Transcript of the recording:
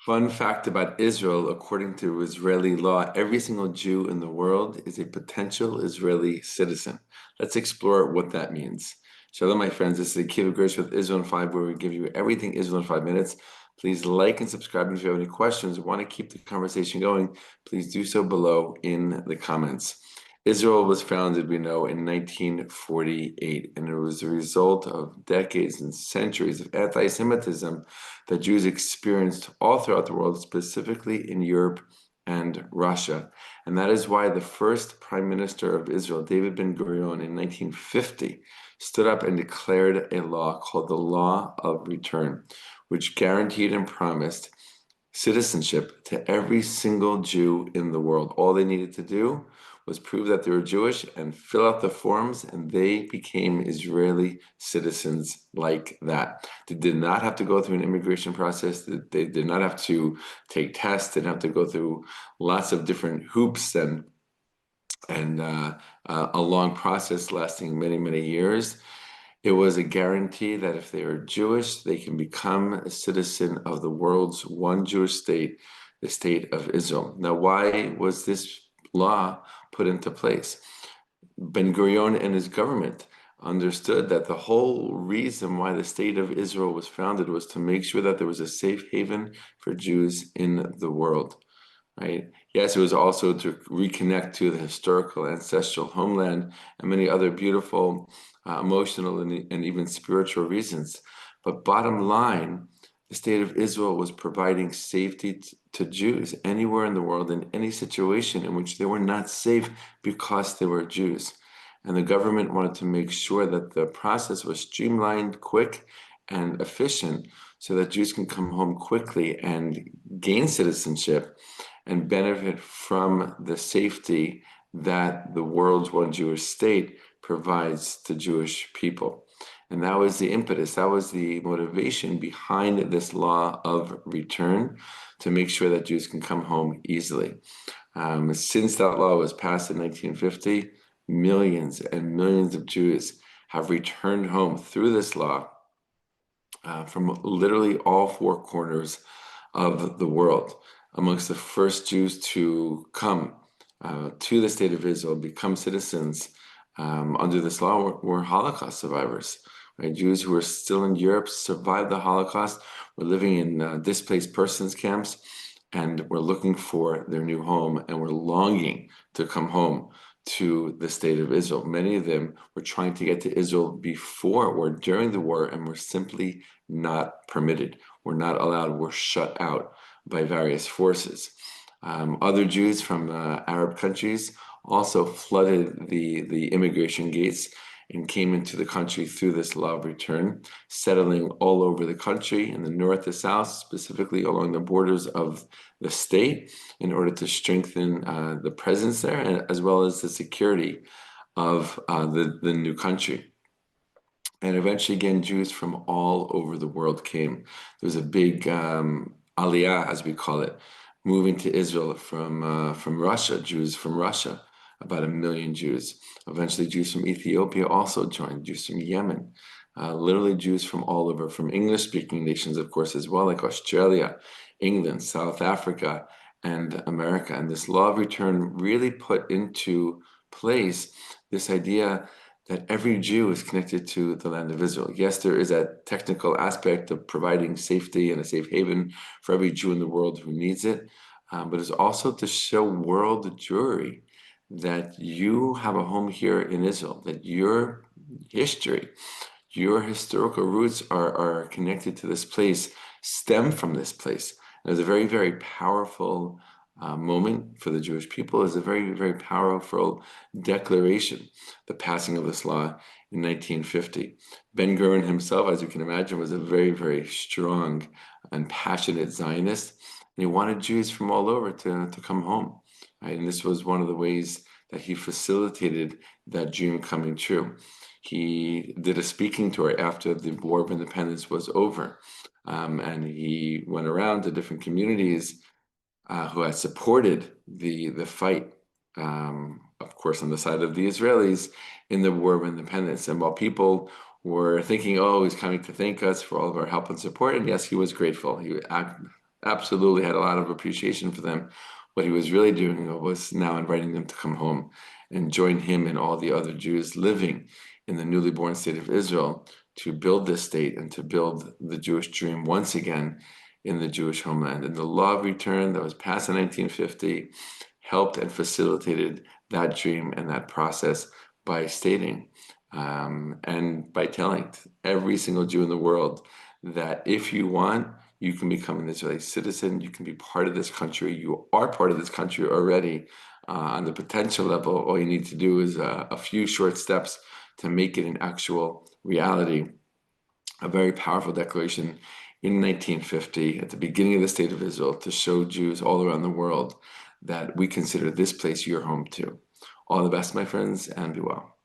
Fun fact about Israel, according to Israeli law, every single Jew in the world is a potential Israeli citizen. Let's explore what that means. Shalom, my friends. This is a Kiva Gersh with Israel in 5, where we give you everything Israel in 5 minutes. Please like and subscribe. And if you have any questions or want to keep the conversation going, please do so below in the comments. Israel was founded, we know, in 1948, and it was the result of decades and centuries of anti-Semitism that Jews experienced all throughout the world, specifically in Europe and Russia. And that is why the first prime minister of Israel, David Ben-Gurion, in 1950, stood up and declared a law called the Law of Return, which guaranteed and promised citizenship to every single Jew in the world. All they needed to do was prove that they were Jewish and fill out the forms, and they became Israeli citizens like that. They did not have to go through an immigration process. They did not have to take tests. They didn't have to go through lots of different hoops and a long process lasting many, many years. It was a guarantee that if they are Jewish, they can become a citizen of the world's one Jewish state, the state of Israel. Now, why was this law put into place? Ben-Gurion and his government understood that the whole reason why the state of Israel was founded was to make sure that there was a safe haven for Jews in the world. Right? Yes, it was also to reconnect to the historical ancestral homeland and many other beautiful emotional and even spiritual reasons. But bottom line, the state of Israel was providing safety to Jews anywhere in the world in any situation in which they were not safe because they were Jews. And the government wanted to make sure that the process was streamlined, quick, and efficient so that Jews can come home quickly and gain citizenship and benefit from the safety that the world's one Jewish state provides to Jewish people. And that was the impetus, that was the motivation behind this law of return, to make sure that Jews can come home easily. Since that law was passed in 1950, millions and millions of Jews have returned home through this law from literally all four corners of the world. Amongst the first Jews to come to the state of Israel, become citizens under this law, were Holocaust survivors. Right? Jews who were still in Europe, survived the Holocaust, were living in displaced persons camps, and were looking for their new home and were longing to come home to the state of Israel. Many of them were trying to get to Israel before or during the war and were simply not permitted, were not allowed, were shut out by various forces. Other Jews from Arab countries also flooded the immigration gates and came into the country through this law of return, settling all over the country, in the north to south, specifically along the borders of the state, in order to strengthen the presence there, as well as the security of the new country. And eventually, again, Jews from all over the world came. There was a big aliyah, as we call it, moving to Israel from Russia, Jews from Russia, about 1 million Jews. Eventually, Jews from Ethiopia also joined, Jews from Yemen, literally Jews from all over, from English-speaking nations, of course, as well, like Australia, England, South Africa, and America. And this law of return really put into place this idea that every Jew is connected to the land of Israel. Yes, there is a technical aspect of providing safety and a safe haven for every Jew in the world who needs it, but it's also to show world Jewry that you have a home here in Israel, that your history, your historical roots are connected to this place, stem from this place. And it's a very, very powerful moment for the Jewish people. Is a very, very powerful declaration, the passing of this law in 1950. Ben-Gurion himself, as you can imagine, was a very, very strong and passionate Zionist, and he wanted Jews from all over to come home. Right? And this was one of the ways that he facilitated that dream coming true. He did a speaking tour after the War of Independence was over, and he went around to different communities who had supported the fight, of course, on the side of the Israelis in the War of Independence. And while people were thinking, oh, he's coming to thank us for all of our help and support, and yes, he was grateful. absolutely had a lot of appreciation for them. What he was really doing was now inviting them to come home and join him and all the other Jews living in the newly born state of Israel to build this state and to build the Jewish dream once again in the Jewish homeland. And the law of return that was passed in 1950 helped and facilitated that dream and that process by stating and by telling every single Jew in the world that if you want, you can become an Israeli citizen. You can be part of this country. You are part of this country already. On the potential level, all you need to do is a few short steps to make it an actual reality. A very powerful declaration in 1950 at the beginning of the State of Israel to show Jews all around the world that we consider this place your home too. All the best, my friends, and be well.